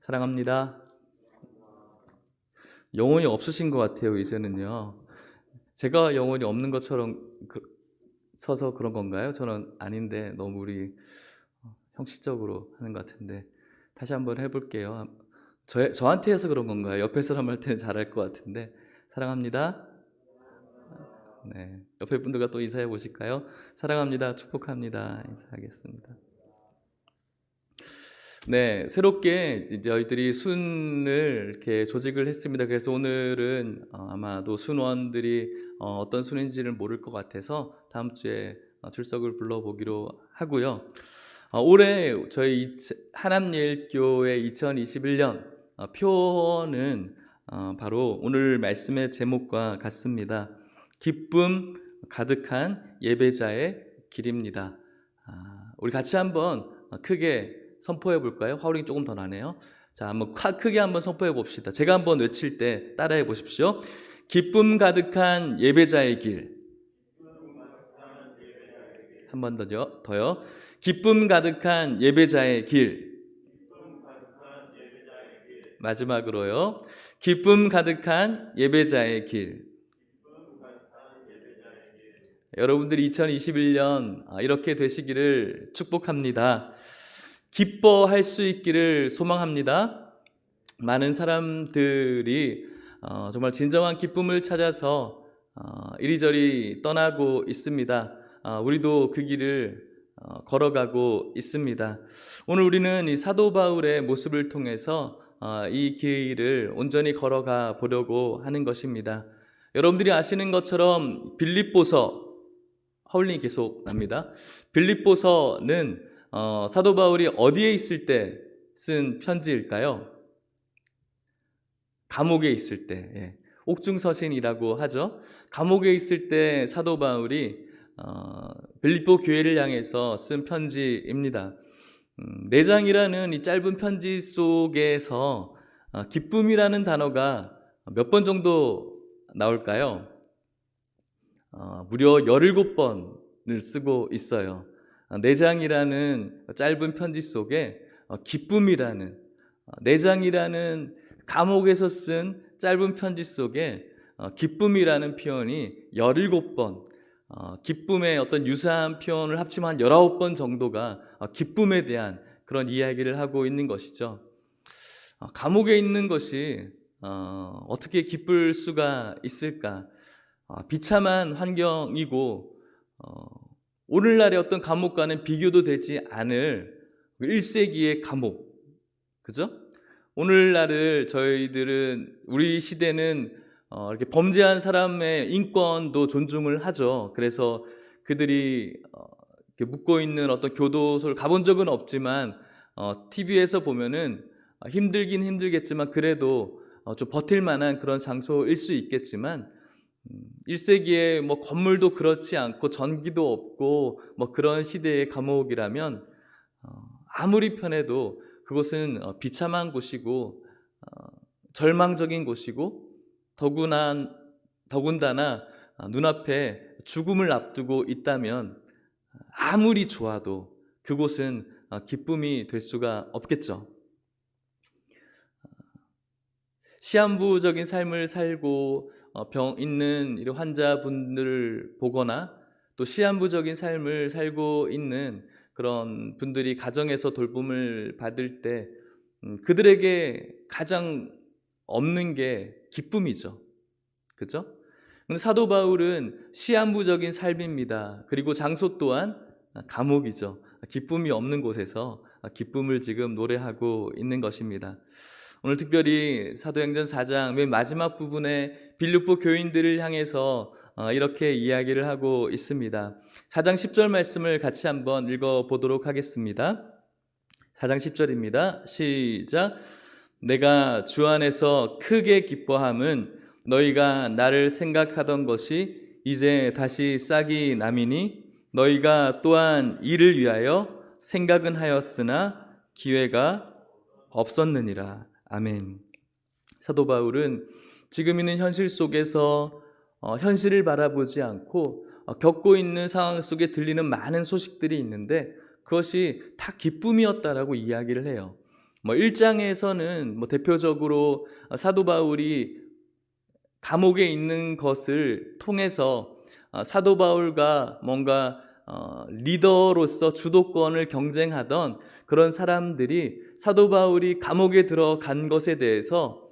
사랑합니다. 영혼이 없으신 것 같아요, 이제는요. 제가 영혼이 없는 것처럼 서서 그런 건가요? 저는 아닌데 너무 우리 형식적으로 하는 것 같은데 다시 한번 해볼게요. 저한테 해서 그런 건가요? 옆에 사람 할 때는 잘할 것 같은데. 사랑합니다. 네, 옆에 분들과 또 인사해 보실까요? 사랑합니다. 축복합니다. 인사하겠습니다. 네, 새롭게 이제 저희들이 순을 이렇게 조직을 했습니다. 그래서 오늘은 아마도 순원들이 어떤 순인지를 모를 것 같아서 다음 주에 출석을 불러보기로 하고요. 올해 저희 하남예일교회 2021년 표어는 바로 오늘 말씀의 제목과 같습니다. 기쁨 가득한 예배자의 길입니다. 우리 같이 한번 크게 선포해 볼까요? 화우링 조금 더 나네요. 자, 한번 크게 한번 선포해 봅시다. 제가 한번 외칠 때 따라해 보십시오. 기쁨 가득한 예배자의 길. 한 번 더요. 기쁨 가득한 예배자의 길. 마지막으로요. 기쁨 가득한 예배자의 길. 여러분들이 2021년 이렇게 되시기를 축복합니다. 기뻐할 수 있기를 소망합니다. 많은 사람들이 정말 진정한 기쁨을 찾아서 이리저리 떠나고 있습니다. 우리도 그 길을 걸어가고 있습니다. 오늘 우리는 이 사도 바울의 모습을 통해서 이 길을 온전히 걸어가 보려고 하는 것입니다. 여러분들이 아시는 것처럼 빌립보서, 하울링이 계속 납니다. 빌립보서는 사도 바울이 어디에 있을 때 쓴 편지일까요? 감옥에 있을 때, 옥중서신이라고 하죠. 감옥에 있을 때 사도 바울이 빌립보 교회를 향해서 쓴 편지입니다. 4장이라는 이 짧은 편지 속에서 기쁨이라는 단어가 몇 번 정도 나올까요? 무려 17번을 쓰고 있어요. 4장이라는 짧은 편지 속에 기쁨이라는, 4장이라는 감옥에서 쓴 짧은 편지 속에 기쁨이라는 표현이 17번, 기쁨의 어떤 유사한 표현을 합치면 한 19번 정도가 기쁨에 대한 그런 이야기를 하고 있는 것이죠. 감옥에 있는 것이 어떻게 기쁠 수가 있을까? 비참한 환경이고 오늘날의 어떤 감옥과는 비교도 되지 않을 1세기의 감옥, 그죠? 오늘날을 저희들은, 우리 시대는 이렇게 범죄한 사람의 인권도 존중을 하죠. 그래서 그들이 이렇게 묵고 있는 어떤 교도소를 가본 적은 없지만 TV에서 보면은 힘들긴 힘들겠지만 그래도 좀 버틸 만한 그런 장소일 수 있겠지만 1세기에 뭐 건물도 그렇지 않고 전기도 없고 뭐 그런 시대의 감옥이라면 아무리 편해도 그곳은 비참한 곳이고 절망적인 곳이고 더군다나 눈앞에 죽음을 앞두고 있다면 아무리 좋아도 그곳은 기쁨이 될 수가 없겠죠. 시한부적인 삶을 살고 병 있는 이런 환자분들을 보거나 또 시한부적인 삶을 살고 있는 그런 분들이 가정에서 돌봄을 받을 때 그들에게 가장 없는 게 기쁨이죠. 그죠? 근데 사도 바울은 시한부적인 삶입니다. 그리고 장소 또한 감옥이죠. 기쁨이 없는 곳에서 기쁨을 지금 노래하고 있는 것입니다. 오늘 특별히 사도행전 4장 맨 마지막 부분에 빌립보 교인들을 향해서 이렇게 이야기를 하고 있습니다. 4장 10절 말씀을 같이 한번 읽어보도록 하겠습니다. 4장 10절입니다. 시작. 내가 주 안에서 크게 기뻐함은 너희가 나를 생각하던 것이 이제 다시 싹이 남이니 너희가 또한 이를 위하여 생각은 하였으나 기회가 없었느니라. 아멘. 사도 바울은 지금 있는 현실 속에서 현실을 바라보지 않고 겪고 있는 상황 속에 들리는 많은 소식들이 있는데 그것이 다 기쁨이었다라고 이야기를 해요. 1장에서는 대표적으로 사도 바울이 감옥에 있는 것을 통해서 사도 바울과 뭔가 리더로서 주도권을 경쟁하던 그런 사람들이 사도 바울이 감옥에 들어간 것에 대해서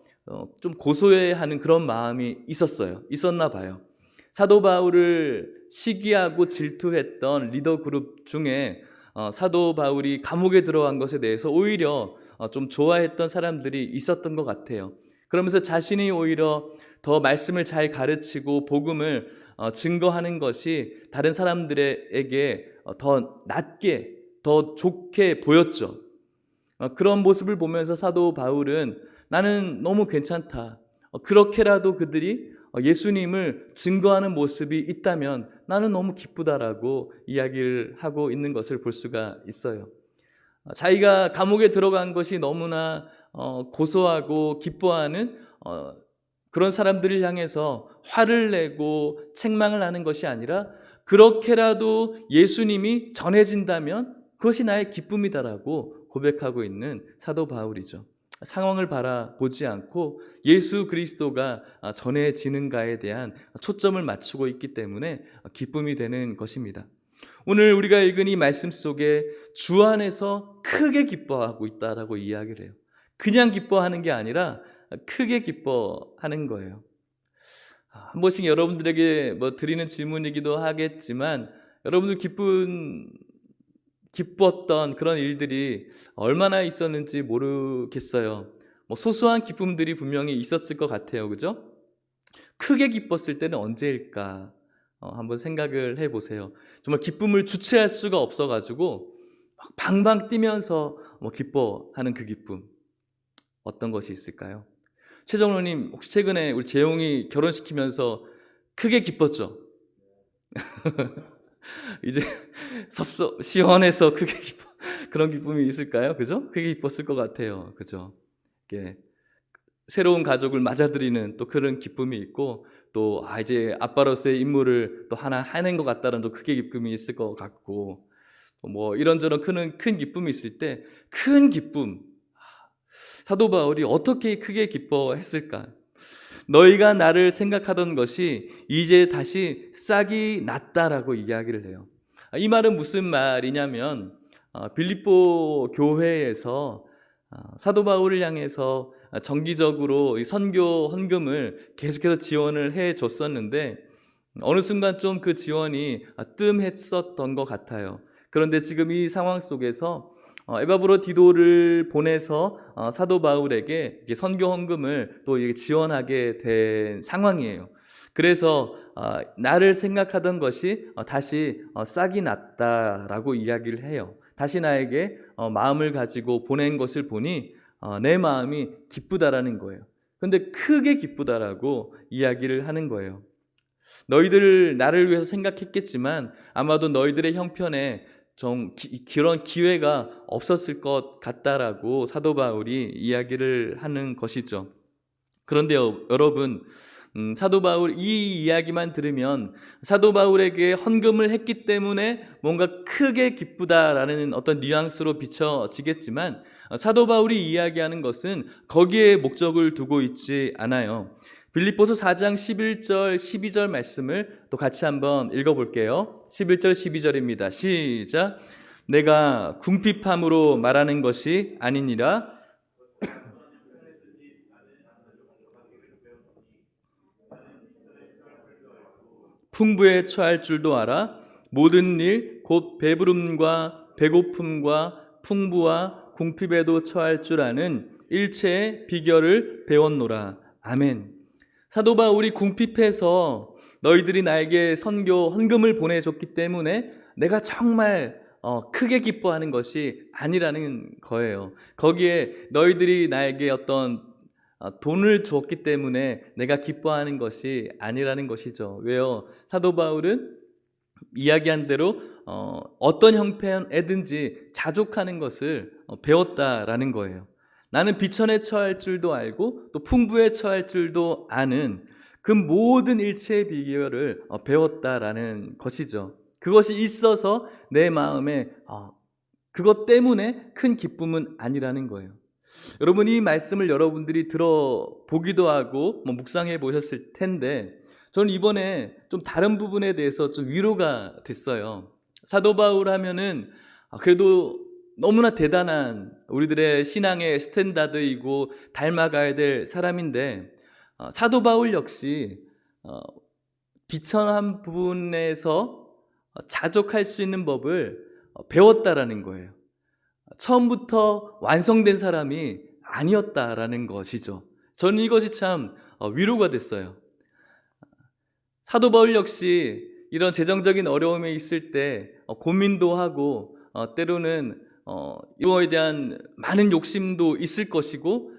좀 고소해하는 그런 마음이 있었나 봐요. 사도 바울을 시기하고 질투했던 리더 그룹 중에 사도 바울이 감옥에 들어간 것에 대해서 오히려 좀 좋아했던 사람들이 있었던 것 같아요. 그러면서 자신이 오히려 더 말씀을 잘 가르치고 복음을 증거하는 것이 다른 사람들에게 더 낫게, 더 좋게 보였죠. 그런 모습을 보면서 사도 바울은 나는 너무 괜찮다. 그렇게라도 그들이 예수님을 증거하는 모습이 있다면 나는 너무 기쁘다라고 이야기를 하고 있는 것을 볼 수가 있어요. 자기가 감옥에 들어간 것이 너무나 고소하고 기뻐하는 그런 사람들을 향해서 화를 내고 책망을 하는 것이 아니라 그렇게라도 예수님이 전해진다면 그것이 나의 기쁨이다라고 고백하고 있는 사도 바울이죠. 상황을 바라보지 않고 예수 그리스도가 전해지는가에 대한 초점을 맞추고 있기 때문에 기쁨이 되는 것입니다. 오늘 우리가 읽은 이 말씀 속에 주 안에서 크게 기뻐하고 있다라고 이야기를 해요. 그냥 기뻐하는 게 아니라 크게 기뻐하는 거예요. 한 번씩 여러분들에게 드리는 질문이기도 하겠지만 여러분들 기뻤던 그런 일들이 얼마나 있었는지 모르겠어요. 소소한 기쁨들이 분명히 있었을 것 같아요. 그죠? 크게 기뻤을 때는 언제일까? 한번 생각을 해보세요. 정말 기쁨을 주체할 수가 없어가지고 막 방방 뛰면서 기뻐하는 그 기쁨, 어떤 것이 있을까요? 최정로님, 혹시 최근에 우리 재용이 결혼시키면서 크게 기뻤죠? 이제 시원해서 크게 기뻐, 그런 기쁨이 있을까요? 그죠? 크게 기뻤을 것 같아요. 그죠? 이게 새로운 가족을 맞아들이는 또 그런 기쁨이 있고, 또 이제 아빠로서의 임무를 또 하나 해낸 것 같다는 또 크게 기쁨이 있을 것 같고, 이런저런 큰 기쁨이 있을 때 큰 기쁨, 사도 바울이 어떻게 크게 기뻐했을까? 너희가 나를 생각하던 것이 이제 다시 싹이 났다라고 이야기를 해요. 이 말은 무슨 말이냐면 빌립보 교회에서 사도 바울을 향해서 정기적으로 선교 헌금을 계속해서 지원을 해줬었는데 어느 순간 좀 그 지원이 뜸했었던 것 같아요. 그런데 지금 이 상황 속에서 에바브로 디도를 보내서 사도 바울에게 선교 헌금을 또 지원하게 된 상황이에요. 그래서 나를 생각하던 것이 다시 싹이 났다라고 이야기를 해요. 다시 나에게 마음을 가지고 보낸 것을 보니 내 마음이 기쁘다라는 거예요. 그런데 크게 기쁘다라고 이야기를 하는 거예요. 너희들 나를 위해서 생각했겠지만 아마도 너희들의 형편에 좀 그런 기회가 없었을 것 같다라고 사도 바울이 이야기를 하는 것이죠. 그런데요, 여러분, 사도 바울 이 이야기만 들으면 사도 바울에게 헌금을 했기 때문에 뭔가 크게 기쁘다라는 어떤 뉘앙스로 비춰지겠지만 사도 바울이 이야기하는 것은 거기에 목적을 두고 있지 않아요. 빌립보서 4장 11절 12절 말씀을 또 같이 한번 읽어볼게요. 11절 12절입니다. 시작. 내가 궁핍함으로 말하는 것이 아니니라. 풍부에 처할 줄도 알아. 모든 일 곧 배부름과 배고픔과 풍부와 궁핍에도 처할 줄 아는 일체의 비결을 배웠노라. 아멘. 사도 바울이 궁핍해서 너희들이 나에게 선교 헌금을 보내줬기 때문에 내가 정말 크게 기뻐하는 것이 아니라는 거예요. 거기에 너희들이 나에게 어떤 돈을 주었기 때문에 내가 기뻐하는 것이 아니라는 것이죠. 왜요? 사도 바울은 이야기한 대로 어떤 형편에든지 자족하는 것을 배웠다라는 거예요. 나는 비천에 처할 줄도 알고 또 풍부에 처할 줄도 아는 그 모든 일체의 비결을 배웠다라는 것이죠. 그것이 있어서 내 마음에 그것 때문에 큰 기쁨은 아니라는 거예요. 여러분, 이 말씀을 여러분들이 들어보기도 하고 묵상해 보셨을 텐데, 저는 이번에 좀 다른 부분에 대해서 좀 위로가 됐어요. 사도 바울 하면은 그래도 너무나 대단한 우리들의 신앙의 스탠다드이고 닮아가야 될 사람인데, 사도 바울 역시 비천한 부분에서 자족할 수 있는 법을 배웠다라는 거예요. 처음부터 완성된 사람이 아니었다라는 것이죠. 저는 이것이 참 위로가 됐어요. 사도 바울 역시 이런 재정적인 어려움에 있을 때 고민도 하고 때로는 이거에 대한 많은 욕심도 있을 것이고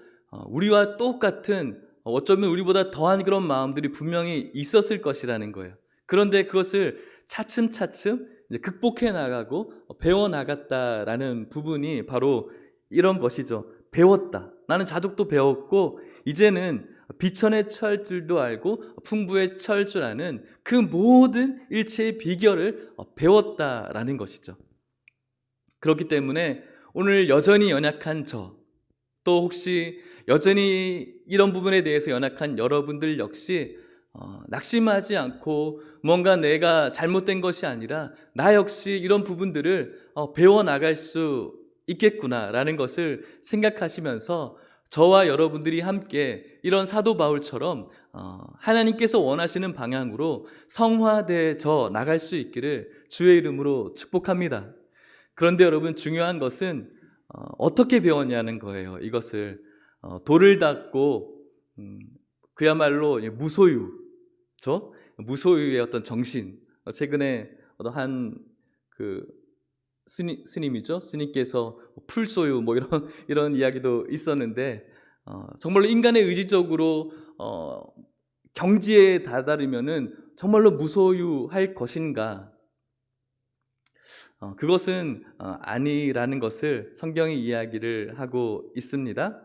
우리와 똑같은 어쩌면 우리보다 더한 그런 마음들이 분명히 있었을 것이라는 거예요. 그런데 그것을 차츰차츰 이제 극복해 나가고 배워 나갔다라는 부분이 바로 이런 것이죠. 배웠다. 나는 자족도 배웠고 이제는 비천에 처할 줄도 알고 풍부에 처할 줄 아는 그 모든 일체의 비결을 배웠다라는 것이죠. 그렇기 때문에 오늘 여전히 연약한 또 혹시 여전히 이런 부분에 대해서 연약한 여러분들 역시 낙심하지 않고 뭔가 내가 잘못된 것이 아니라 나 역시 이런 부분들을 배워나갈 수 있겠구나라는 것을 생각하시면서 저와 여러분들이 함께 이런 사도 바울처럼 하나님께서 원하시는 방향으로 성화되어 나갈 수 있기를 주의 이름으로 축복합니다. 그런데 여러분, 중요한 것은 어떻게 배웠냐는 거예요. 이것을 돌을 닦고 그야말로 무소유의 어떤 정신. 최근에 한 스님이죠. 스님께서 풀소유 이런 이야기도 있었는데 정말로 인간의 의지적으로 경지에 다다르면은 정말로 무소유할 것인가? 그것은 아니라는 것을 성경이 이야기를 하고 있습니다.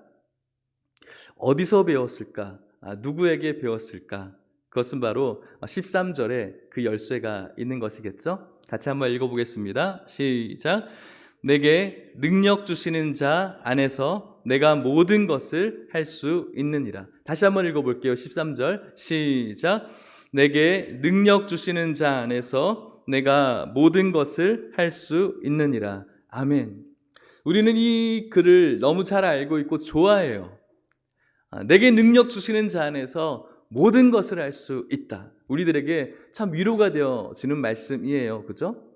어디서 배웠을까? 누구에게 배웠을까? 그것은 바로 13절에 그 열쇠가 있는 것이겠죠? 같이 한번 읽어보겠습니다. 시작. 내게 능력 주시는 자 안에서 내가 모든 것을 할 수 있느니라. 다시 한번 읽어볼게요. 13절 시작. 내게 능력 주시는 자 안에서 내가 모든 것을 할 수 있느니라. 아멘. 우리는 이 글을 너무 잘 알고 있고 좋아해요. 내게 능력 주시는 자 안에서 모든 것을 할 수 있다. 우리들에게 참 위로가 되어지는 말씀이에요. 그죠?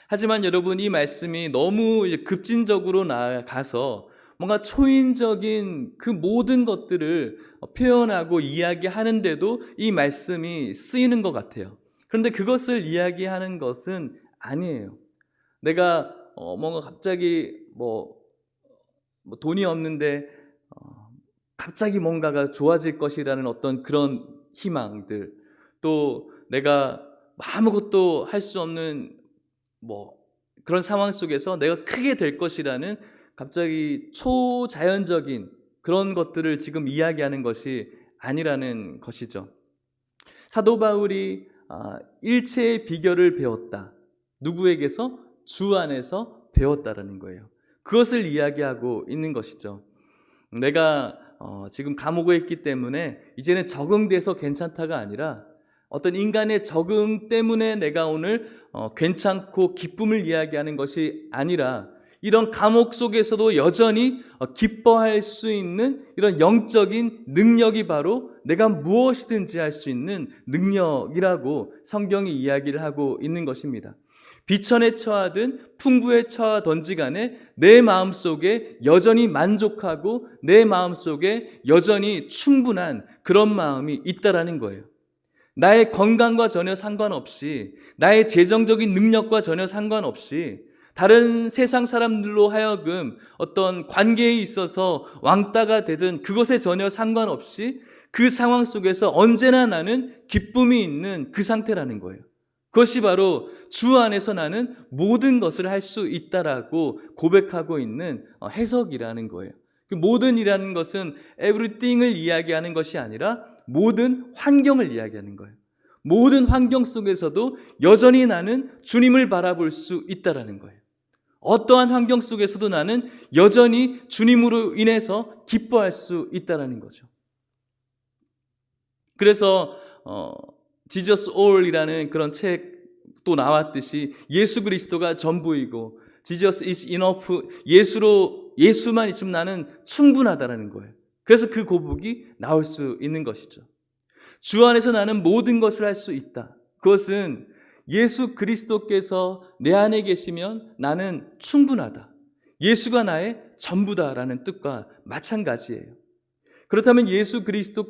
하지만 여러분, 이 말씀이 너무 이제 급진적으로 나아가서 뭔가 초인적인 그 모든 것들을 표현하고 이야기하는데도 이 말씀이 쓰이는 것 같아요. 그런데 그것을 이야기하는 것은 아니에요. 내가 뭔가 갑자기 돈이 없는데 갑자기 뭔가가 좋아질 것이라는 어떤 그런 희망들, 또 내가 아무것도 할 수 없는 그런 상황 속에서 내가 크게 될 것이라는 갑자기 초자연적인 그런 것들을 지금 이야기하는 것이 아니라는 것이죠. 사도 바울이 일체의 비결을 배웠다. 누구에게서? 주 안에서 배웠다라는 거예요. 그것을 이야기하고 있는 것이죠. 내가 지금 감옥에 있기 때문에 이제는 적응돼서 괜찮다가 아니라 어떤 인간의 적응 때문에 내가 오늘 괜찮고 기쁨을 이야기하는 것이 아니라 이런 감옥 속에서도 여전히 기뻐할 수 있는 이런 영적인 능력이 바로 내가 무엇이든지 할 수 있는 능력이라고 성경이 이야기를 하고 있는 것입니다. 비천에 처하든 풍부에 처하든지 간에 내 마음속에 여전히 만족하고 내 마음속에 여전히 충분한 그런 마음이 있다라는 거예요. 나의 건강과 전혀 상관없이, 나의 재정적인 능력과 전혀 상관없이, 다른 세상 사람들로 하여금 어떤 관계에 있어서 왕따가 되든 그것에 전혀 상관없이 그 상황 속에서 언제나 나는 기쁨이 있는 그 상태라는 거예요. 그것이 바로 주 안에서 나는 모든 것을 할 수 있다라고 고백하고 있는 해석이라는 거예요. 그 모든이라는 것은 everything을 이야기하는 것이 아니라 모든 환경을 이야기하는 거예요. 모든 환경 속에서도 여전히 나는 주님을 바라볼 수 있다라는 거예요. 어떠한 환경 속에서도 나는 여전히 주님으로 인해서 기뻐할 수 있다는 거죠. 그래서 Jesus All이라는 그런 책도 나왔듯이 예수 그리스도가 전부이고 Jesus is enough, 예수만 있으면 나는 충분하다라는 거예요. 그래서 그 고백이 나올 수 있는 것이죠. 주 안에서 나는 모든 것을 할 수 있다. 그것은 예수 그리스도께서 내 안에 계시면 나는 충분하다. 예수가 나의 전부다라는 뜻과 마찬가지예요. 그렇다면 예수 그리스도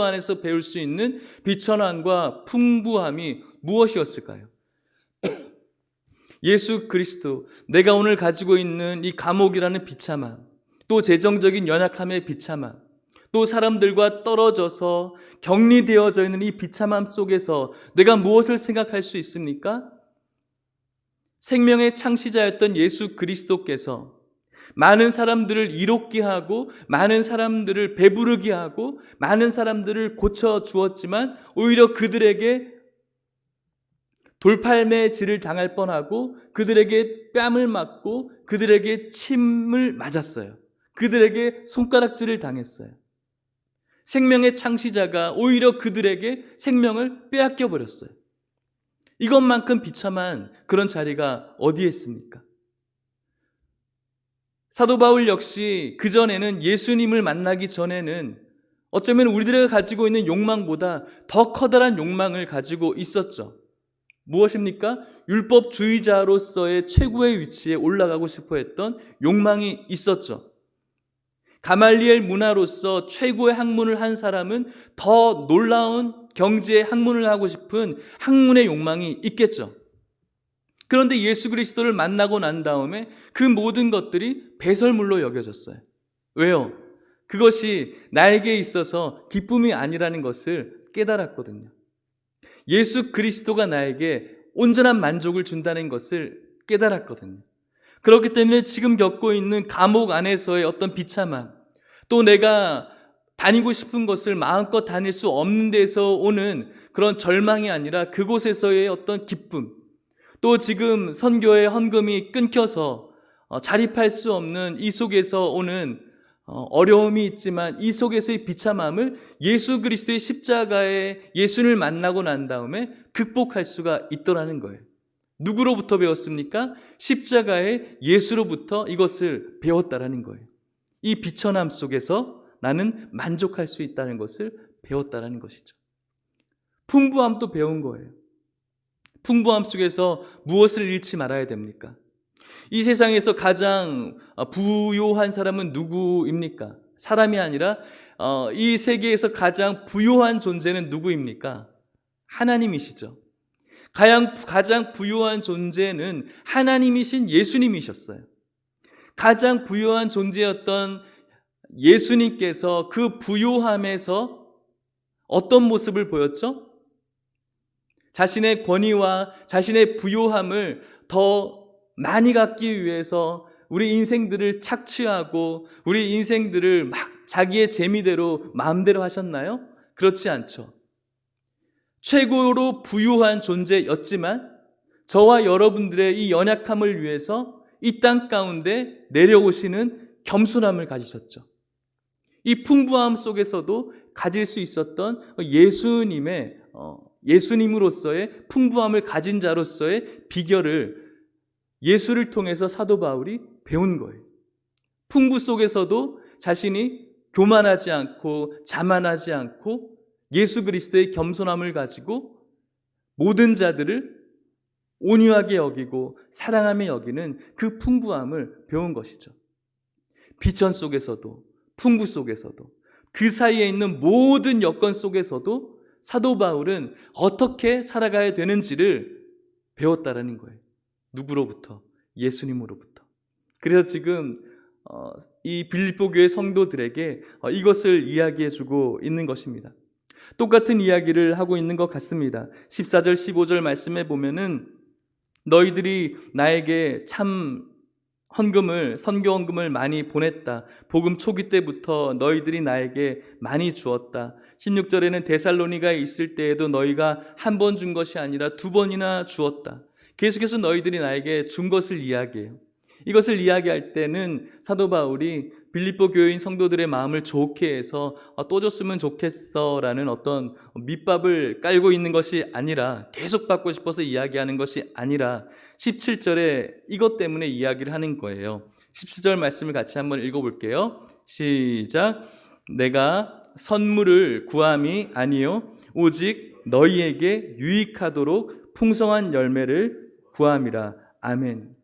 안에서 배울 수 있는 비천함과 풍부함이 무엇이었을까요? 예수 그리스도, 내가 오늘 가지고 있는 이 감옥이라는 비참함, 또 재정적인 연약함의 비참함, 또 사람들과 떨어져서 격리되어져 있는 이 비참함 속에서 내가 무엇을 생각할 수 있습니까? 생명의 창시자였던 예수 그리스도께서 많은 사람들을 이롭게 하고 많은 사람들을 배부르게 하고 많은 사람들을 고쳐주었지만 오히려 그들에게 돌팔매질을 당할 뻔하고 그들에게 뺨을 맞고 그들에게 침을 맞았어요. 그들에게 손가락질을 당했어요. 생명의 창시자가 오히려 그들에게 생명을 빼앗겨 버렸어요. 이것만큼 비참한 그런 자리가 어디에 있습니까? 사도 바울 역시 그전에는 예수님을 만나기 전에는 어쩌면 우리들이 가지고 있는 욕망보다 더 커다란 욕망을 가지고 있었죠. 무엇입니까? 율법주의자로서의 최고의 위치에 올라가고 싶어 했던 욕망이 있었죠. 가말리엘 문화로서 최고의 학문을 한 사람은 더 놀라운 경지의 학문을 하고 싶은 학문의 욕망이 있겠죠. 그런데 예수 그리스도를 만나고 난 다음에 그 모든 것들이 배설물로 여겨졌어요. 왜요? 그것이 나에게 있어서 기쁨이 아니라는 것을 깨달았거든요. 예수 그리스도가 나에게 온전한 만족을 준다는 것을 깨달았거든요. 그렇기 때문에 지금 겪고 있는 감옥 안에서의 어떤 비참함, 또 내가 다니고 싶은 것을 마음껏 다닐 수 없는 데서 오는 그런 절망이 아니라 그곳에서의 어떤 기쁨, 또 지금 선교의 헌금이 끊겨서 자립할 수 없는 이 속에서 오는 어려움이 있지만 이 속에서의 비참함을 예수 그리스도의 십자가에 예수를 만나고 난 다음에 극복할 수가 있더라는 거예요. 누구로부터 배웠습니까? 십자가의 예수로부터 이것을 배웠다라는 거예요. 이 비천함 속에서 나는 만족할 수 있다는 것을 배웠다라는 것이죠. 풍부함도 배운 거예요. 풍부함 속에서 무엇을 잃지 말아야 됩니까? 이 세상에서 가장 부유한 사람은 누구입니까? 사람이 아니라 이 세계에서 가장 부유한 존재는 누구입니까? 하나님이시죠. 가장 부유한 존재는 하나님이신 예수님이셨어요. 가장 부유한 존재였던 예수님께서 그 부유함에서 어떤 모습을 보였죠? 자신의 권위와 자신의 부유함을 더 많이 갖기 위해서 우리 인생들을 착취하고 우리 인생들을 막 자기의 재미대로 마음대로 하셨나요? 그렇지 않죠. 최고로 부유한 존재였지만 저와 여러분들의 이 연약함을 위해서 이 땅 가운데 내려오시는 겸손함을 가지셨죠. 이 풍부함 속에서도 가질 수 있었던 예수님으로서의 풍부함을 가진 자로서의 비결을 예수를 통해서 사도 바울이 배운 거예요. 풍부 속에서도 자신이 교만하지 않고 자만하지 않고 예수 그리스도의 겸손함을 가지고 모든 자들을 온유하게 여기고 사랑하며 여기는 그 풍부함을 배운 것이죠. 비천 속에서도 풍부 속에서도 그 사이에 있는 모든 여건 속에서도 사도 바울은 어떻게 살아가야 되는지를 배웠다라는 거예요. 누구로부터? 예수님으로부터. 그래서 지금 이 빌립보 교회 성도들에게 이것을 이야기해 주고 있는 것입니다. 똑같은 이야기를 하고 있는 것 같습니다. 14절 15절 말씀에 보면은 너희들이 나에게 참 선교 헌금을 많이 보냈다. 복음 초기 때부터 너희들이 나에게 많이 주었다. 16절에는 데살로니가에 있을 때에도 너희가 한 번 준 것이 아니라 두 번이나 주었다. 계속해서 너희들이 나에게 준 것을 이야기해요. 이것을 이야기할 때는 사도 바울이 빌립보 교인 성도들의 마음을 좋게 해서 또 줬으면 좋겠어라는 어떤 밑밥을 깔고 있는 것이 아니라, 계속 받고 싶어서 이야기하는 것이 아니라 17절에 이것 때문에 이야기를 하는 거예요. 17절 말씀을 같이 한번 읽어볼게요. 시작. 내가 선물을 구함이 아니요 오직 너희에게 유익하도록 풍성한 열매를 구함이라. 아멘.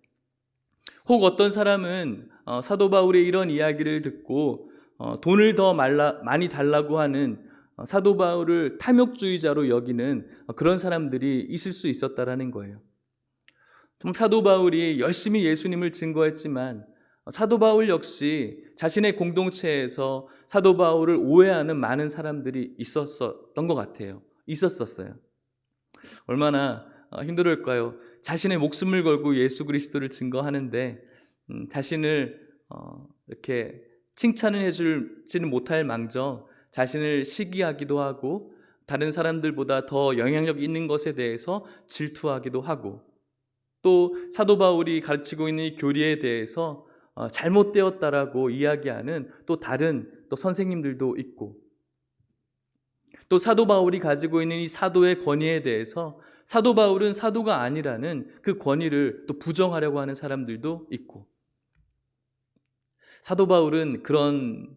혹 어떤 사람은 사도 바울의 이런 이야기를 듣고 돈을 더 많이 달라고 하는 사도 바울을 탐욕주의자로 여기는 그런 사람들이 있을 수 있었다라는 거예요. 사도 바울이 열심히 예수님을 증거했지만 사도 바울 역시 자신의 공동체에서 사도 바울을 오해하는 많은 사람들이 있었던 것 같아요. 있었었어요. 얼마나 힘들을까요? 자신의 목숨을 걸고 예수 그리스도를 증거하는데 자신을 이렇게 칭찬을 해주지는 못할 망정 자신을 시기하기도 하고 다른 사람들보다 더 영향력 있는 것에 대해서 질투하기도 하고, 또 사도 바울이 가르치고 있는 이 교리에 대해서 잘못되었다라고 이야기하는 또 다른 또 선생님들도 있고, 또 사도 바울이 가지고 있는 이 사도의 권위에 대해서 사도 바울은 사도가 아니라는 그 권위를 또 부정하려고 하는 사람들도 있고, 사도 바울은 그런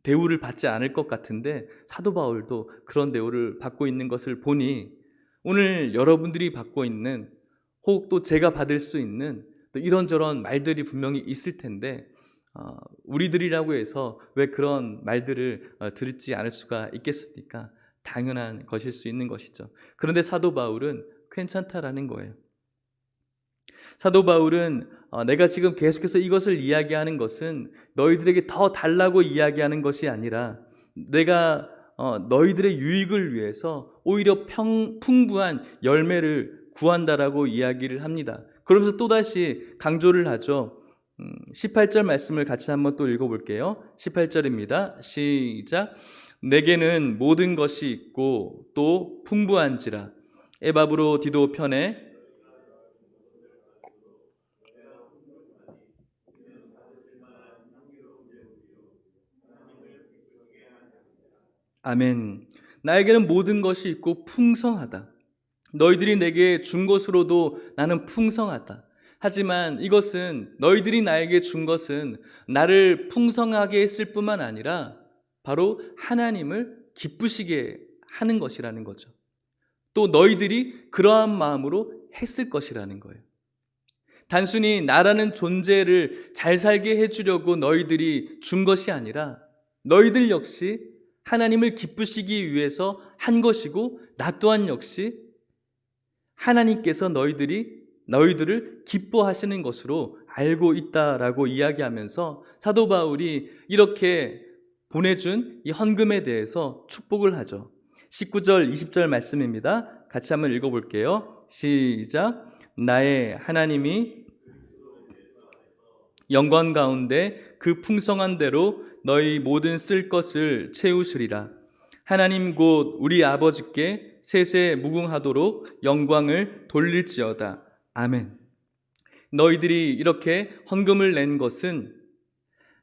대우를 받지 않을 것 같은데 사도 바울도 그런 대우를 받고 있는 것을 보니 오늘 여러분들이 받고 있는, 혹 또 제가 받을 수 있는 또 이런저런 말들이 분명히 있을 텐데 우리들이라고 해서 왜 그런 말들을 들지 않을 수가 있겠습니까? 당연한 것일 수 있는 것이죠. 그런데 사도 바울은 괜찮다라는 거예요. 사도 바울은 내가 지금 계속해서 이것을 이야기하는 것은 너희들에게 더 달라고 이야기하는 것이 아니라 내가 너희들의 유익을 위해서 오히려 풍부한 열매를 구한다라고 이야기를 합니다. 그러면서 또다시 강조를 하죠. 18절 말씀을 같이 한번 또 읽어볼게요. 18절입니다. 시작. 내게는 모든 것이 있고 또 풍부한지라. 에바브로 디도 편에 아멘. 나에게는 모든 것이 있고 풍성하다. 너희들이 내게 준 것으로도 나는 풍성하다. 하지만 이것은, 너희들이 나에게 준 것은 나를 풍성하게 했을 뿐만 아니라 바로 하나님을 기쁘시게 하는 것이라는 거죠. 또 너희들이 그러한 마음으로 했을 것이라는 거예요. 단순히 나라는 존재를 잘 살게 해주려고 너희들이 준 것이 아니라 너희들 역시 하나님을 기쁘시기 위해서 한 것이고, 나 또한 역시 하나님께서 너희들을 기뻐하시는 것으로 알고 있다라고 이야기하면서 사도 바울이 이렇게 보내준 이 헌금에 대해서 축복을 하죠. 19절 20절 말씀입니다. 같이 한번 읽어볼게요. 시작. 나의 하나님이 영광 가운데 그 풍성한 대로 너희 모든 쓸 것을 채우시리라. 하나님 곧 우리 아버지께 세세 무궁하도록 영광을 돌릴지어다. 아멘. 너희들이 이렇게 헌금을 낸 것은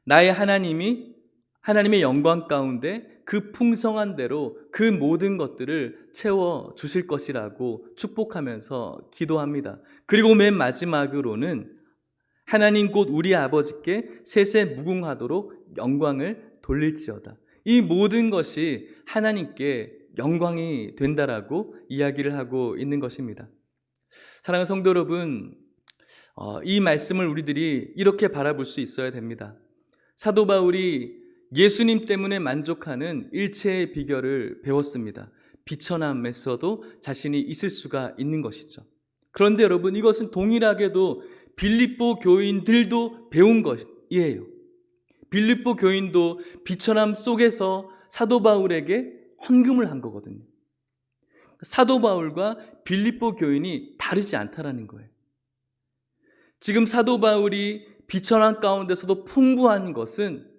나의 하나님의 영광 가운데 그 풍성한 대로 그 모든 것들을 채워 주실 것이라고 축복하면서 기도합니다. 그리고 맨 마지막으로는 하나님 곧 우리 아버지께 세세 무궁하도록 영광을 돌릴지어다. 이 모든 것이 하나님께 영광이 된다라고 이야기를 하고 있는 것입니다. 사랑하는 성도 여러분, 이 말씀을 우리들이 이렇게 바라볼 수 있어야 됩니다. 사도 바울이 예수님 때문에 만족하는 일체의 비결을 배웠습니다. 비천함에서도 자신이 있을 수가 있는 것이죠. 그런데 여러분, 이것은 동일하게도 빌립보 교인들도 배운 것이에요. 빌립보 교인도 비천함 속에서 사도 바울에게 헌금을 한 거거든요. 사도 바울과 빌립보 교인이 다르지 않다라는 거예요. 지금 사도 바울이 비천함 가운데서도 풍부한 것은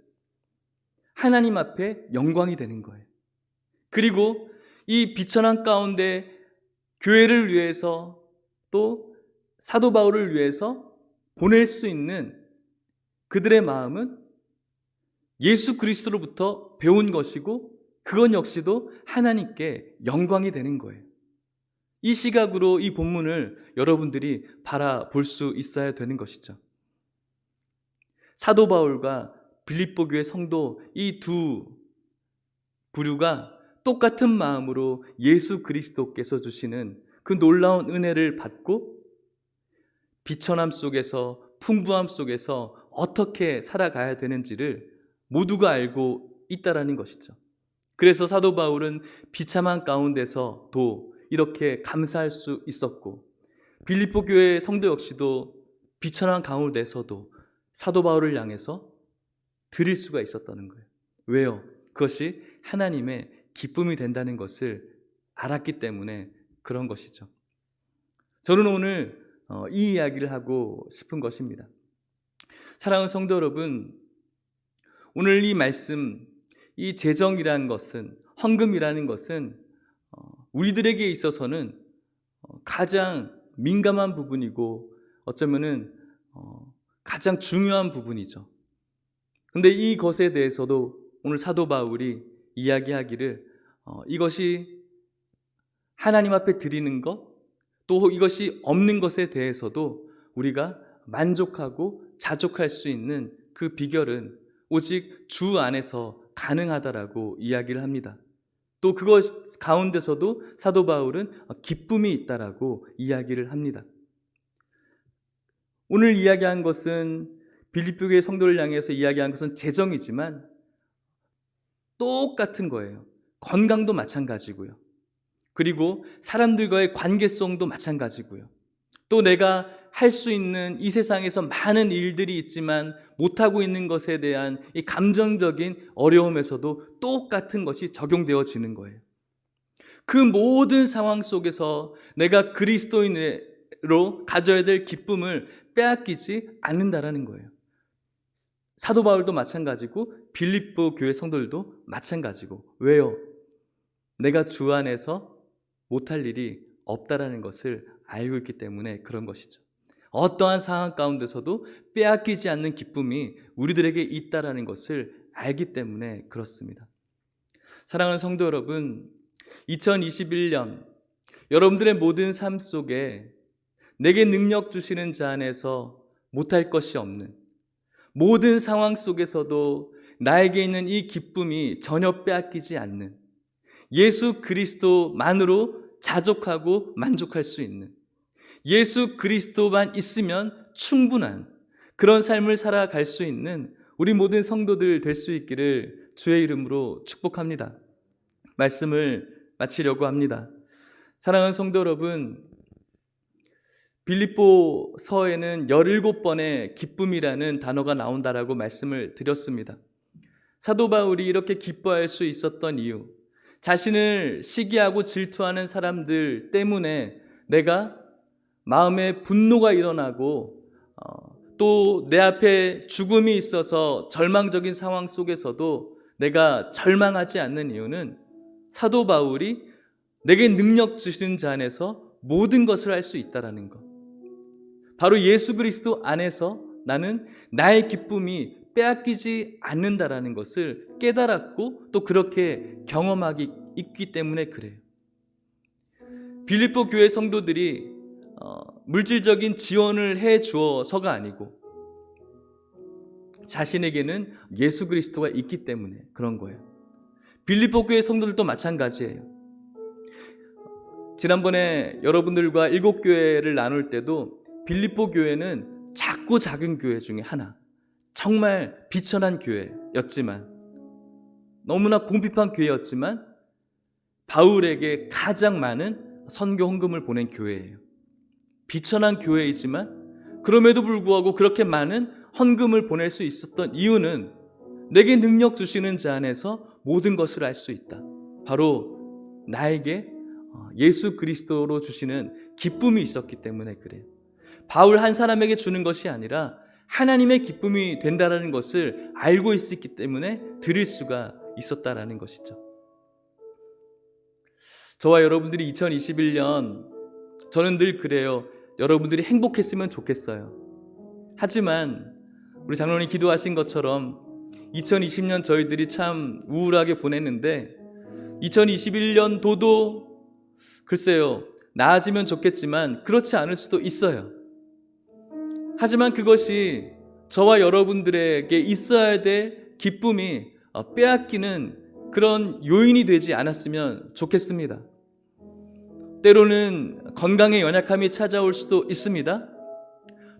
하나님 앞에 영광이 되는 거예요. 그리고 이 비천함 가운데 교회를 위해서 또 사도 바울을 위해서 보낼 수 있는 그들의 마음은 예수 그리스도로부터 배운 것이고 그건 역시도 하나님께 영광이 되는 거예요. 이 시각으로 이 본문을 여러분들이 바라볼 수 있어야 되는 것이죠. 사도 바울과 빌립보 교회 성도 이 두 부류가 똑같은 마음으로 예수 그리스도께서 주시는 그 놀라운 은혜를 받고 비천함 속에서 풍부함 속에서 어떻게 살아가야 되는지를 모두가 알고 있다라는 것이죠. 그래서 사도 바울은 비참한 가운데서도 이렇게 감사할 수 있었고 빌립보 교회 성도 역시도 비천한 가운데서도 사도 바울을 향해서 드릴 수가 있었다는 거예요. 왜요? 그것이 하나님의 기쁨이 된다는 것을 알았기 때문에 그런 것이죠. 저는 오늘 이 이야기를 하고 싶은 것입니다. 사랑하는 성도 여러분, 오늘 이 말씀, 이 재정이라는 것은, 헌금이라는 것은 우리들에게 있어서는 가장 민감한 부분이고 어쩌면은 가장 중요한 부분이죠. 근데 이것에 대해서도 오늘 사도 바울이 이야기하기를 이것이 하나님 앞에 드리는 것, 또 이것이 없는 것에 대해서도 우리가 만족하고 자족할 수 있는 그 비결은 오직 주 안에서 가능하다라고 이야기를 합니다. 또 그것 가운데서도 사도 바울은 기쁨이 있다라고 이야기를 합니다. 오늘 이야기한 것은 빌립보 교회 성도를 향해서 이야기한 것은 재정이지만 똑같은 거예요. 건강도 마찬가지고요. 그리고 사람들과의 관계성도 마찬가지고요. 또 내가 할 수 있는 이 세상에서 많은 일들이 있지만 못하고 있는 것에 대한 이 감정적인 어려움에서도 똑같은 것이 적용되어지는 거예요. 그 모든 상황 속에서 내가 그리스도인으로 가져야 될 기쁨을 빼앗기지 않는다라는 거예요. 사도 바울도 마찬가지고 빌립보 교회 성도들도 마찬가지고. 왜요? 내가 주 안에서 못할 일이 없다라는 것을 알고 있기 때문에 그런 것이죠. 어떠한 상황 가운데서도 빼앗기지 않는 기쁨이 우리들에게 있다라는 것을 알기 때문에 그렇습니다. 사랑하는 성도 여러분, 2021년 여러분들의 모든 삶 속에 내게 능력 주시는 자 안에서 못할 것이 없는, 모든 상황 속에서도 나에게 있는 이 기쁨이 전혀 빼앗기지 않는, 예수 그리스도만으로 자족하고 만족할 수 있는, 예수 그리스도만 있으면 충분한 그런 삶을 살아갈 수 있는 우리 모든 성도들 될 수 있기를 주의 이름으로 축복합니다. 말씀을 마치려고 합니다. 사랑하는 성도 여러분, 빌립보서에는 17번의 기쁨이라는 단어가 나온다라고 말씀을 드렸습니다. 사도 바울이 이렇게 기뻐할 수 있었던 이유, 자신을 시기하고 질투하는 사람들 때문에 내가 마음에 분노가 일어나고 또 내 앞에 죽음이 있어서 절망적인 상황 속에서도 내가 절망하지 않는 이유는 사도 바울이 내게 능력 주시는 자 안에서 모든 것을 할 수 있다라는 것. 바로 예수 그리스도 안에서 나는 나의 기쁨이 빼앗기지 않는다라는 것을 깨달았고 또 그렇게 경험하기 있기 때문에 그래요. 빌립보 교회 성도들이 물질적인 지원을 해 주어서가 아니고 자신에게는 예수 그리스도가 있기 때문에 그런 거예요. 빌립보 교회 성도들도 마찬가지예요. 지난번에 여러분들과 7교회를 나눌 때도 빌립보 교회는 작고 작은 교회 중에 하나, 정말 비천한 교회였지만, 너무나 궁핍한 교회였지만 바울에게 가장 많은 선교 헌금을 보낸 교회예요. 비천한 교회이지만 그럼에도 불구하고 그렇게 많은 헌금을 보낼 수 있었던 이유는 내게 능력 주시는 자 안에서 모든 것을 알 수 있다. 바로 나에게 예수 그리스도로 주시는 기쁨이 있었기 때문에 그래요. 바울 한 사람에게 주는 것이 아니라 하나님의 기쁨이 된다는 것을 알고 있었기 때문에 드릴 수가 있었다라는 것이죠. 저와 여러분들이 2021년, 저는 늘 그래요. 여러분들이 행복했으면 좋겠어요. 하지만 우리 장로님이 기도하신 것처럼 2020년 저희들이 참 우울하게 보냈는데 2021년도도 글쎄요, 나아지면 좋겠지만 그렇지 않을 수도 있어요. 하지만 그것이 저와 여러분들에게 있어야 될 기쁨이 빼앗기는 그런 요인이 되지 않았으면 좋겠습니다. 때로는 건강의 연약함이 찾아올 수도 있습니다.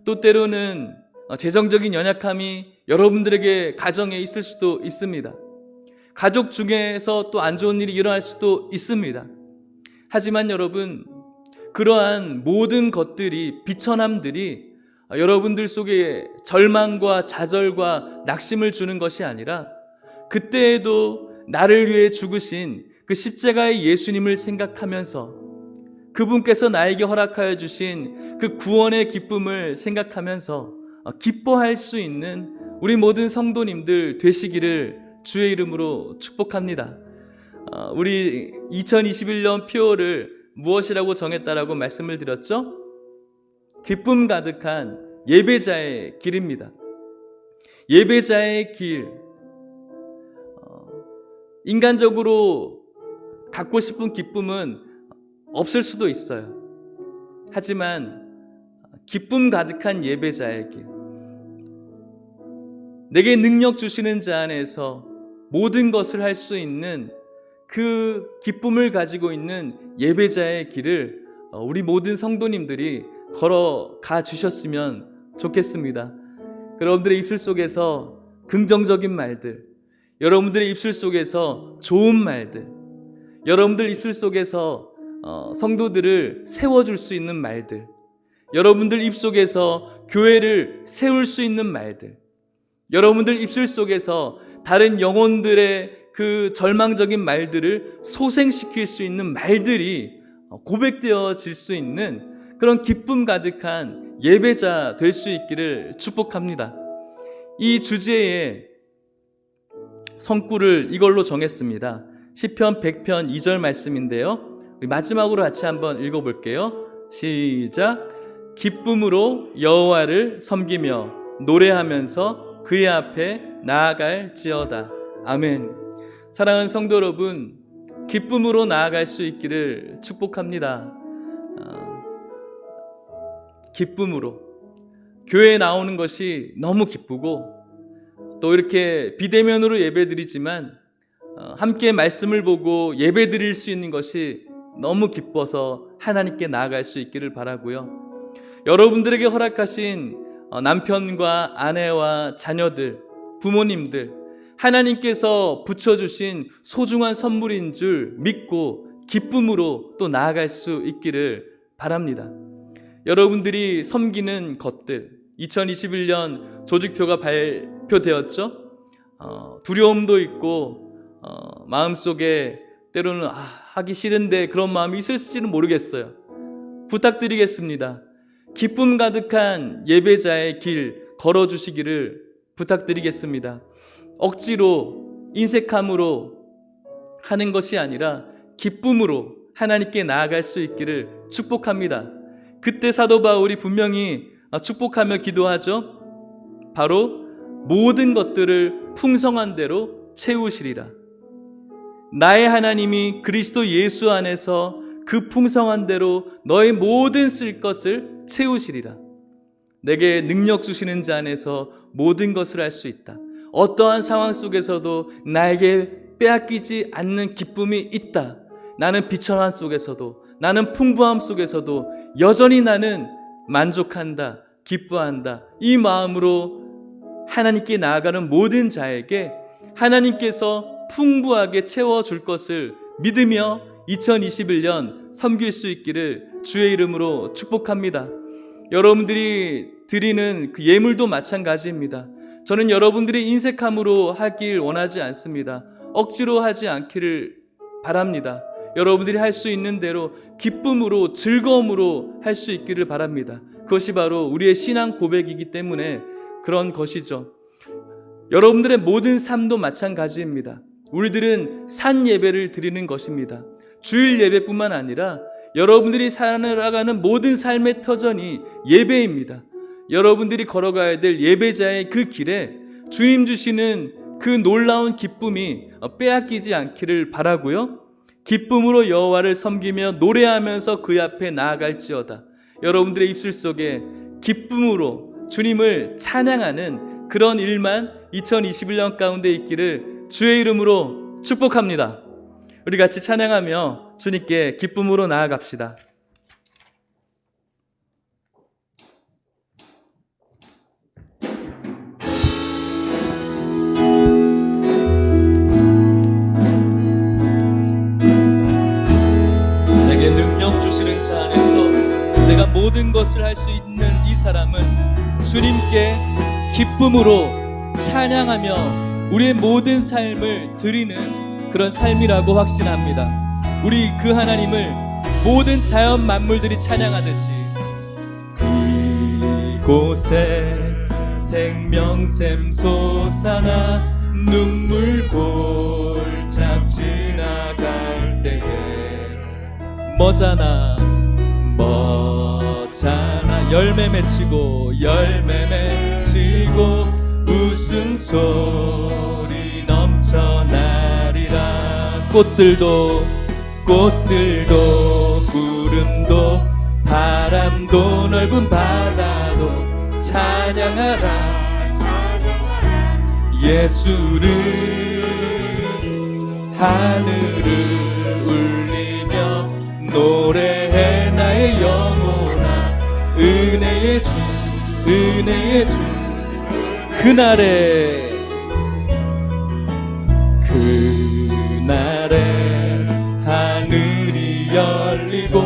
또 때로는 재정적인 연약함이 여러분들에게 가정에 있을 수도 있습니다. 가족 중에서 또 안 좋은 일이 일어날 수도 있습니다. 하지만 여러분, 그러한 모든 것들이, 비천함들이 여러분들 속에 절망과 좌절과 낙심을 주는 것이 아니라 그때에도 나를 위해 죽으신 그 십자가의 예수님을 생각하면서 그분께서 나에게 허락하여 주신 그 구원의 기쁨을 생각하면서 기뻐할 수 있는 우리 모든 성도님들 되시기를 주의 이름으로 축복합니다. 우리 2021년 표어를 무엇이라고 정했다라고 말씀을 드렸죠? 기쁨 가득한 예배자의 길입니다. 예배자의 길. 인간적으로 갖고 싶은 기쁨은 없을 수도 있어요. 하지만 기쁨 가득한 예배자의 길. 내게 능력 주시는 자 안에서 모든 것을 할 수 있는 그 기쁨을 가지고 있는 예배자의 길을 우리 모든 성도님들이 걸어가 주셨으면 좋겠습니다. 여러분들의 입술 속에서 긍정적인 말들, 여러분들의 입술 속에서 좋은 말들, 여러분들 입술 속에서 성도들을 세워줄 수 있는 말들, 여러분들 입 속에서 교회를 세울 수 있는 말들, 여러분들 입술 속에서 다른 영혼들의 그 절망적인 말들을 소생시킬 수 있는 말들이 고백되어질 수 있는 그런 기쁨 가득한 예배자 될 수 있기를 축복합니다. 이 주제에 성구를 이걸로 정했습니다. 시편 100편 2절 말씀인데요, 마지막으로 같이 한번 읽어볼게요. 시작. 기쁨으로 여호와를 섬기며 노래하면서 그의 앞에 나아갈지어다. 아멘. 사랑하는 성도 여러분, 기쁨으로 나아갈 수 있기를 축복합니다. 기쁨으로 교회에 나오는 것이 너무 기쁘고, 또 이렇게 비대면으로 예배드리지만 함께 말씀을 보고 예배드릴 수 있는 것이 너무 기뻐서 하나님께 나아갈 수 있기를 바라고요. 여러분들에게 허락하신 남편과 아내와 자녀들, 부모님들, 하나님께서 붙여주신 소중한 선물인 줄 믿고 기쁨으로 또 나아갈 수 있기를 바랍니다. 여러분들이 섬기는 것들, 2021년 조직표가 발표되었죠. 두려움도 있고 마음속에 때로는 하기 싫은데 그런 마음이 있을지는 모르겠어요. 부탁드리겠습니다. 기쁨 가득한 예배자의 길 걸어주시기를 부탁드리겠습니다. 억지로 인색함으로 하는 것이 아니라 기쁨으로 하나님께 나아갈 수 있기를 축복합니다. 그때 사도 바울이 분명히 축복하며 기도하죠. 바로 모든 것들을 풍성한 대로 채우시리라. 나의 하나님이 그리스도 예수 안에서 그 풍성한 대로 너의 모든 쓸 것을 채우시리라. 내게 능력 주시는 자 안에서 모든 것을 할 수 있다. 어떠한 상황 속에서도 나에게 빼앗기지 않는 기쁨이 있다. 나는 비천함 속에서도, 나는 풍부함 속에서도 여전히 나는 만족한다, 기뻐한다. 이 마음으로 하나님께 나아가는 모든 자에게 하나님께서 풍부하게 채워줄 것을 믿으며 2021년 섬길 수 있기를 주의 이름으로 축복합니다. 여러분들이 드리는 그 예물도 마찬가지입니다. 저는 여러분들이 인색함으로 하길 원하지 않습니다. 억지로 하지 않기를 바랍니다. 여러분들이 할 수 있는 대로 기쁨으로, 즐거움으로 할 수 있기를 바랍니다. 그것이 바로 우리의 신앙 고백이기 때문에 그런 것이죠. 여러분들의 모든 삶도 마찬가지입니다. 우리들은 산 예배를 드리는 것입니다. 주일 예배뿐만 아니라 여러분들이 살아가는 모든 삶의 터전이 예배입니다. 여러분들이 걸어가야 될 예배자의 그 길에 주님 주시는 그 놀라운 기쁨이 빼앗기지 않기를 바라고요. 기쁨으로 여호와를 섬기며 노래하면서 그 앞에 나아갈지어다. 여러분들의 입술 속에 기쁨으로 주님을 찬양하는 그런 일만 2021년 가운데 있기를 주의 이름으로 축복합니다. 우리 같이 찬양하며 주님께 기쁨으로 나아갑시다. 내게 능력 주시는 자 안에서 내가 모든 것을 할 수 있는 이 사람은 주님께 기쁨으로 찬양하며 우리의 모든 삶을 드리는 그런 삶이라고 확신합니다. 우리 그 하나님을 모든 자연 만물들이 찬양하듯이 이곳에 생명샘 솟아나 눈물 골짝 지나갈 때에 머잖아 열매 맺히고 웃음소리 넘쳐나리라. 꽃들도 구름도 바람도 넓은 바다도 찬양하라. 예수를 하늘을 울리며 노래해 나의 영혼아. 은혜의 주 그날에 하늘이 열리고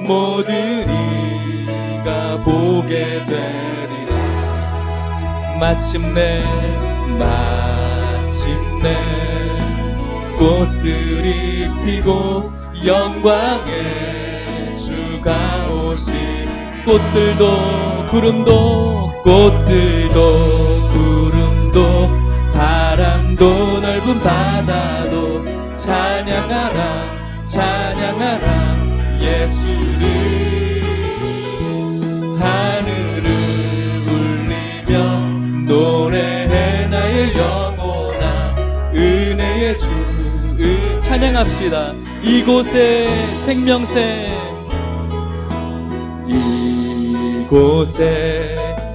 모든 이가 보게 되리라. 마침내 꽃들이 피고 영광의 주가 오시. 꽃들도 구름도 바람도 넓은 바다도 찬양하라. 예수를 하늘을 울리며 노래해 나의 영혼아. 은혜의 주 찬양합시다. 이곳에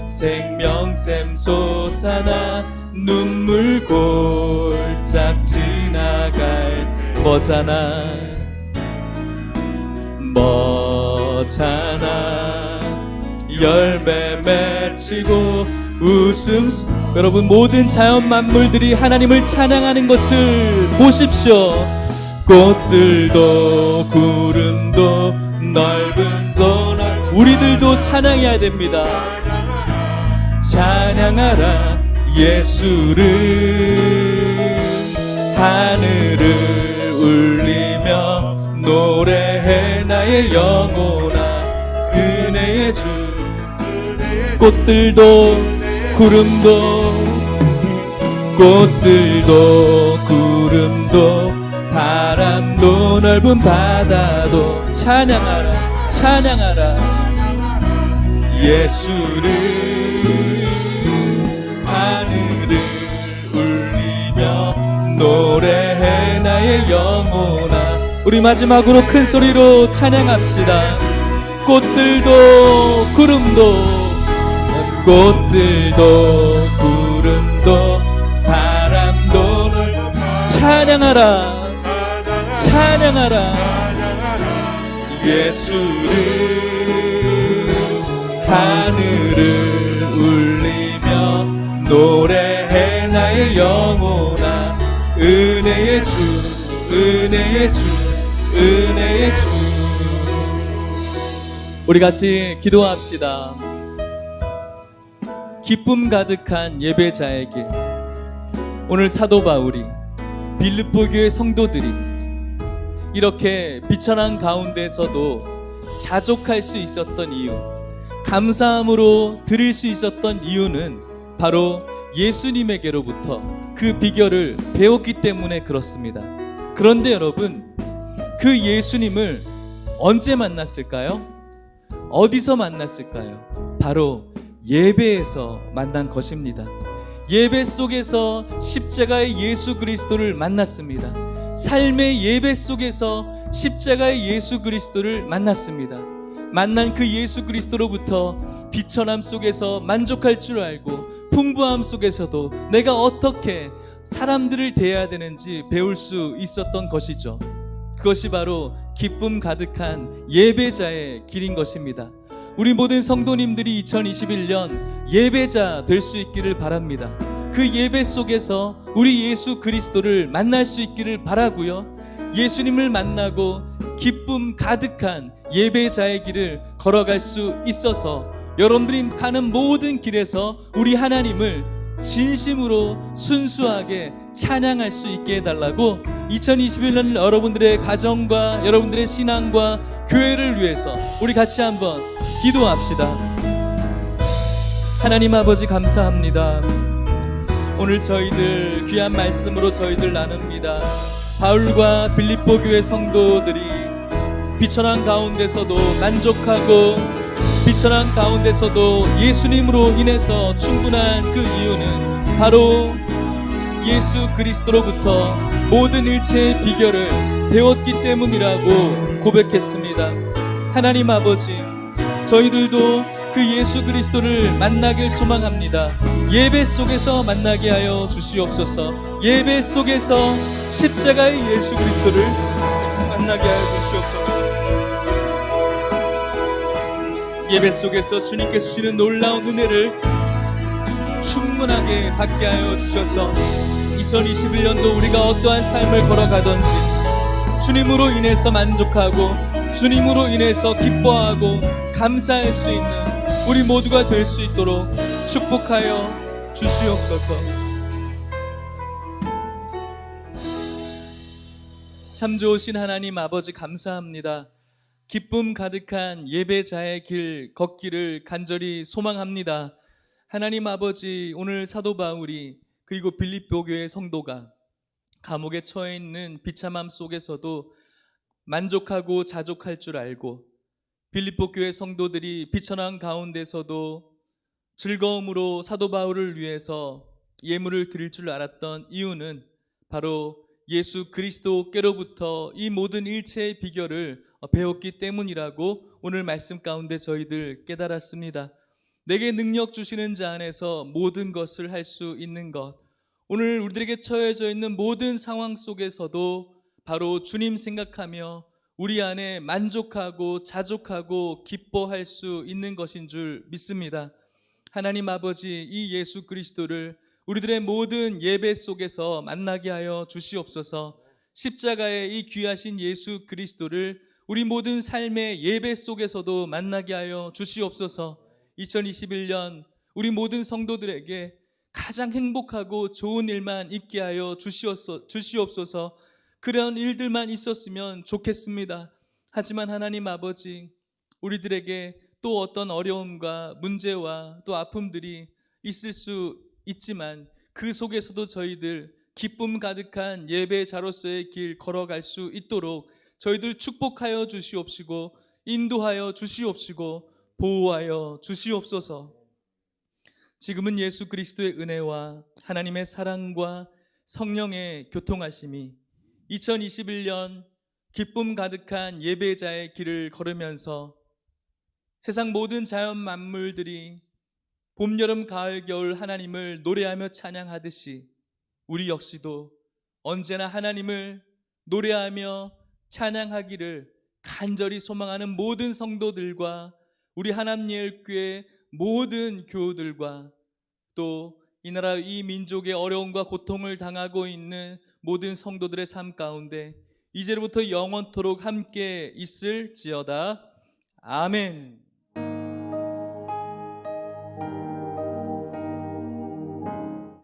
생명샘 솟아나 눈물 골짝 지나갈 머잖아 열매 맺히고 여러분 모든 자연 만물들이 하나님을 찬양하는 것을 보십시오. 꽃들도 구름도 우리들도 찬양해야 됩니다. 찬양하라. 예수를 하늘을 울리며 노래해 나의 영혼아. 은혜의 주 꽃들도 구름도 바람도 넓은 바다도 찬양하라. 예수를 하늘을 울리며 노래해 나의 영혼아. 우리 마지막으로 큰 소리로 찬양합시다. 꽃들도 구름도 바람도 찬양하라. 예수를 하늘을 울리며 노래해 나의 영혼아. 은혜의 주 우리 같이 기도합시다. 기쁨 가득한 예배자의 길. 오늘 사도 바울이 빌립보 교회 성도들이 이렇게 비천한 가운데서도 자족할 수 있었던 이유, 감사함으로 드릴 수 있었던 이유는 바로 예수님에게로부터 그 비결을 배웠기 때문에 그렇습니다. 그런데 여러분, 그 예수님을 언제 만났을까요? 어디서 만났을까요? 바로 예배에서 만난 것입니다. 예배 속에서 십자가의 예수 그리스도를 만났습니다. 삶의 예배 속에서 십자가의 예수 그리스도를 만났습니다. 만난 그 예수 그리스도로부터 비천함 속에서 만족할 줄 알고 풍부함 속에서도 내가 어떻게 사람들을 대해야 되는지 배울 수 있었던 것이죠. 그것이 바로 기쁨 가득한 예배자의 길인 것입니다. 우리 모든 성도님들이 2021년 예배자 될 수 있기를 바랍니다. 그 예배 속에서 우리 예수 그리스도를 만날 수 있기를 바라고요. 예수님을 만나고 기쁨 가득한 예배자의 길을 걸어갈 수 있어서 여러분들이 가는 모든 길에서 우리 하나님을 진심으로 순수하게 찬양할 수 있게 해달라고 2021년 여러분들의 가정과 여러분들의 신앙과 교회를 위해서 우리 같이 한번 기도합시다. 하나님 아버지 감사합니다. 오늘 저희들 귀한 말씀으로 저희들 나눕니다. 바울과 빌립보 교회 성도들이 비천한 가운데서도 만족하고 비천한 가운데서도 예수님으로 인해서 충분한 그 이유는 바로 예수 그리스도로부터 모든 일체의 비결을 배웠기 때문이라고 고백했습니다. 하나님 아버지, 저희들도 그 예수 그리스도를 만나길 소망합니다. 예배 속에서 만나게 하여 주시옵소서. 예배 속에서 십자가의 예수 그리스도를 만나게 하여 주시옵소서. 예배 속에서 주님께서 주시는 놀라운 은혜를 충분하게 받게 하여 주셔서 2021년도 우리가 어떠한 삶을 걸어가든지 주님으로 인해서 만족하고 주님으로 인해서 기뻐하고 감사할 수 있는 우리 모두가 될 수 있도록 축복하여 주시옵소서. 참 좋으신 하나님 아버지 감사합니다. 기쁨 가득한 예배자의 길 걷기를 간절히 소망합니다. 하나님 아버지, 오늘 사도 바울이 그리고 빌립보 교회 성도가 감옥에 처해 있는 비참함 속에서도 만족하고 자족할 줄 알고 빌립보 교회 성도들이 비천한 가운데서도 즐거움으로 사도 바울을 위해서 예물을 드릴 줄 알았던 이유는 바로 예수 그리스도께로부터 이 모든 일체의 비결을 배웠기 때문이라고 오늘 말씀 가운데 저희들 깨달았습니다. 내게 능력 주시는 자 안에서 모든 것을 할 수 있는 것, 오늘 우리들에게 처해져 있는 모든 상황 속에서도 바로 주님 생각하며 우리 안에 만족하고 자족하고 기뻐할 수 있는 것인 줄 믿습니다. 하나님 아버지, 이 예수 그리스도를 우리들의 모든 예배 속에서 만나게 하여 주시옵소서. 십자가의 이 귀하신 예수 그리스도를 우리 모든 삶의 예배 속에서도 만나게 하여 주시옵소서. 2021년 우리 모든 성도들에게 가장 행복하고 좋은 일만 있게 하여 주시옵소서. 그런 일들만 있었으면 좋겠습니다. 하지만 하나님 아버지, 우리들에게 또 어떤 어려움과 문제와 또 아픔들이 있을 수 있지만 그 속에서도 저희들 기쁨 가득한 예배자로서의 길 걸어갈 수 있도록 저희들 축복하여 주시옵시고 인도하여 주시옵시고 보호하여 주시옵소서. 지금은 예수 그리스도의 은혜와 하나님의 사랑과 성령의 교통하심이 2021년 기쁨 가득한 예배자의 길을 걸으면서 세상 모든 자연 만물들이 봄, 여름, 가을, 겨울 하나님을 노래하며 찬양하듯이 우리 역시도 언제나 하나님을 노래하며 찬양하기를 간절히 소망하는 모든 성도들과 우리 하나님의 교회 모든 교우들과 또 이 나라 이 민족의 어려움과 고통을 당하고 있는 모든 성도들의 삶 가운데 이제로부터 영원토록 함께 있을지어다. 아멘.